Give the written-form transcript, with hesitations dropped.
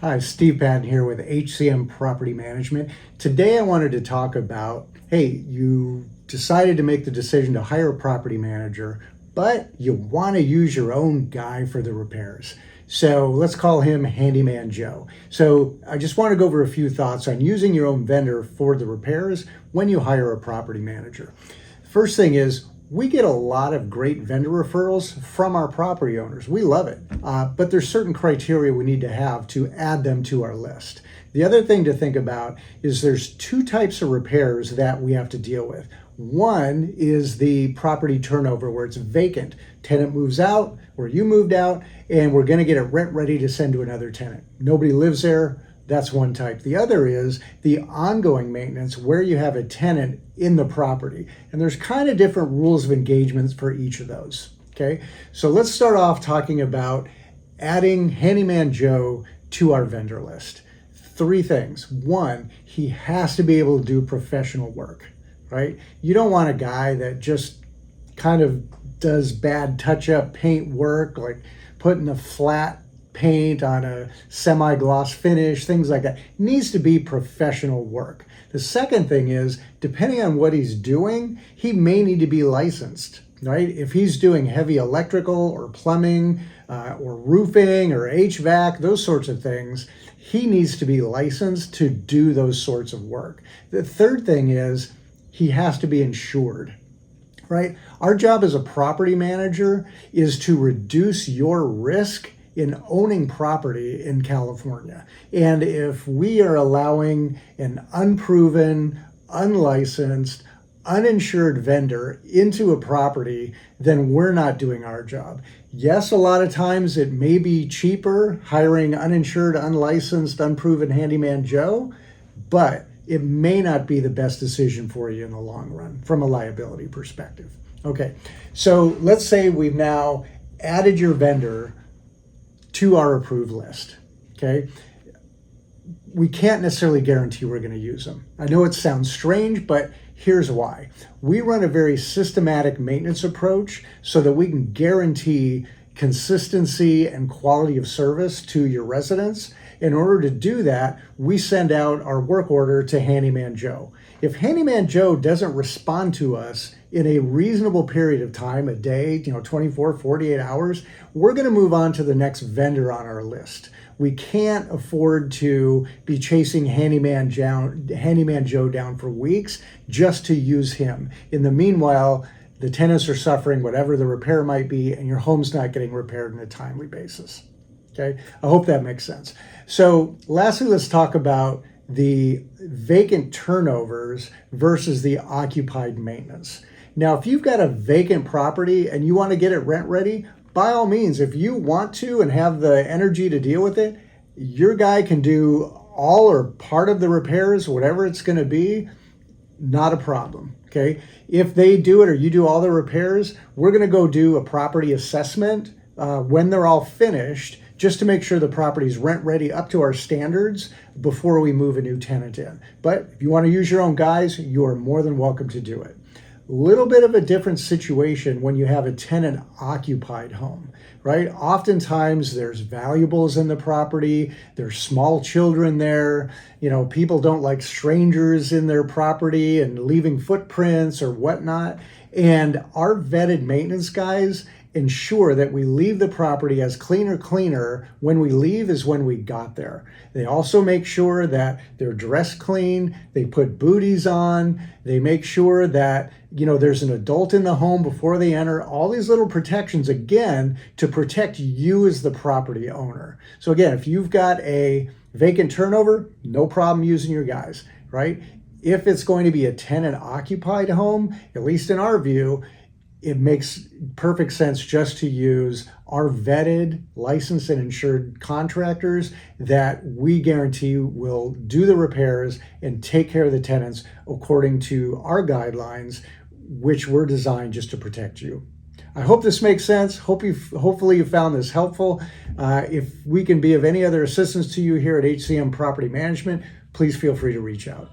Hi, Steve Patton here with HCM Property Management. Today I wanted to talk about, hey, you decided to make the decision to hire a property manager, but you want to use your own guy for the repairs. So let's call him Handyman Joe. So I just want to go over a few thoughts on using your own vendor for the repairs when you hire a property manager. First thing is, we get a lot of great vendor referrals from our property owners. We love it, but there's certain criteria we need to have to add them to our list. The other thing to think about is there's two types of repairs that we have to deal with. One is the property turnover where it's vacant. Tenant moves out, or you moved out, and we're gonna get it rent ready to send to another tenant. Nobody lives there. That's one type. The other is the ongoing maintenance where you have a tenant in the property. And there's kind of different rules of engagements for each of those. Okay, so let's start off talking about adding Handyman Joe to our vendor list. Three things. One, he has to be able to do professional work, right? You don't want a guy that just kind of does bad touch-up paint work, like putting a flat paint on a semi-gloss finish, things like that. It needs to be professional work. The second thing is, depending on what he's doing, he may need to be licensed, right? If he's doing heavy electrical or plumbing or roofing or HVAC, those sorts of things, he needs to be licensed to do those sorts of work. The third thing is, he has to be insured. Right? Our job as a property manager is to reduce your risk in owning property in California. And if we are allowing an unproven, unlicensed, uninsured vendor into a property, then we're not doing our job. Yes, a lot of times it may be cheaper hiring uninsured, unlicensed, unproven Handyman Joe, but it may not be the best decision for you in the long run from a liability perspective. Okay, so let's say we've now added your vendor to our approved list, okay? We can't necessarily guarantee we're going to use them. I know it sounds strange, but here's why. We run a very systematic maintenance approach so that we can guarantee consistency and quality of service to your residents. In order to do that, we send out our work order to Handyman Joe. If Handyman Joe doesn't respond to us in a reasonable period of time, a day, 24, 48 hours, we're going to move on to the next vendor on our list. We can't afford to be chasing Handyman Joe down for weeks just to use him. In the meanwhile, the tenants are suffering whatever the repair might be, and your home's not getting repaired on a timely basis. Okay, I hope that makes sense. So lastly, let's talk about the vacant turnovers versus the occupied maintenance. Now, if you've got a vacant property and you want to get it rent ready, by all means, if you want to and have the energy to deal with it, your guy can do all or part of the repairs, whatever it's going to be, not a problem. Okay, if they do it or you do all the repairs, we're going to go do a property assessment when they're all finished, just to make sure the property's rent ready up to our standards before we move a new tenant in. But if you want to use your own guys, you are more than welcome to do it. Little bit of a different situation when you have a tenant occupied home, right? Oftentimes there's valuables in the property, there's small children there, people don't like strangers in their property and leaving footprints or whatnot. And our vetted maintenance guys ensure that we leave the property as cleaner when we leave as when we got there. They also make sure that they're dressed clean, they put booties on, they make sure that there's an adult in the home before they enter, all these little protections, again, to protect you as the property owner. So again, if you've got a vacant turnover, no problem using your guys, right? If it's going to be a tenant occupied home, at least in our view, it makes perfect sense just to use our vetted, licensed, and insured contractors that we guarantee will do the repairs and take care of the tenants according to our guidelines, which were designed just to protect you. I hope this makes sense. Hopefully you found this helpful. If we can be of any other assistance to you here at HCM Property Management, please feel free to reach out.